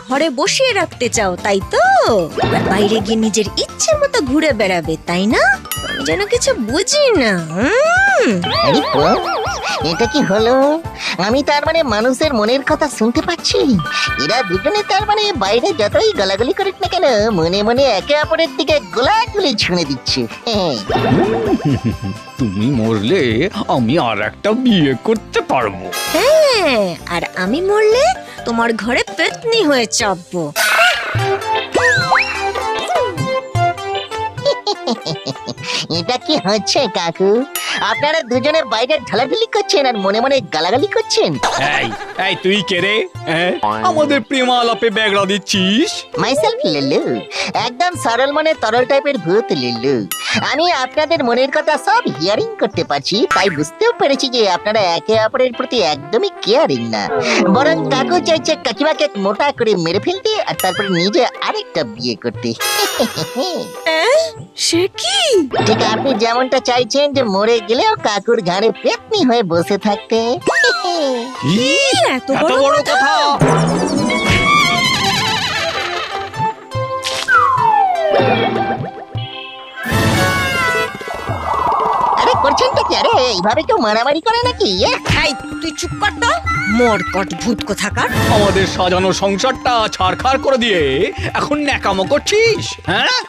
ঘরে বসিয়ে রাখতে চাও তাই তো? আর বাইরে গিয়ে নিজের ইচ্ছে মতো ঘুরে বেড়াবে তাই না? আমি যেন কিছু বুঝি না। আরে বস, এটা কি হলো? আমি তার মানে মানুষের মনের কথা শুনতে পাচ্ছি। এরা দুজনে তার মানে বাইরে যতই গালাগালি করুক না কেন, মনে মনে একে অপরের দিকে গোলাগুলি ছুঁড়ে দিচ্ছে। তুমি মরলে আমি আর একটা বিয়ে করতে পারবো। হ্যাঁ, আর আমি মরলে তোমার ঘরে পেতনি হয়ে চাপবো। এটা কি হচ্ছে কাকু? আপনারা দুজনে বাইরে ঢালাঢালি করছেন আর মনে মনে গালাগালি করছেন। এই এই তুই কে রে? আমাদের প্রেমালাপে ব্যাগড়া দিচ্ছিস? মাইসেলফ লিল্লু, একদম সরল মনে তরল টাইপের ভূত লিল্লু। আমি আপনাদের মনের কথা সব হিয়ারিং করতে পারছি, তাই বুঝতেও পেরেছি যে আপনারা একে অপরের প্রতি একদমই কেয়ারিং না। বরং কাকু চাইছে কাকিমাকে মোটা করে মেরে ফেলতে আর তারপরে নিজে আরেকটা বিয়ে করতে। সে কি? ঠিক আপনি যেমনটা চাইছেন যে মরে গেলেও কাকুর ঘাড়ে পেতনি হয়ে বসে থাকতে। এত বড় কথা? আরে করছেনটা কি? আরে এইভাবে কেউ মারামারি করে নাকি? এই তুই চুপ কর তো, মরকট ভূত কোথাকার। আমাদের সাজানো সংসারটা ছাড়খাড় করে দিয়ে এখন ন্যাকামো করছিস? হ্যাঁ,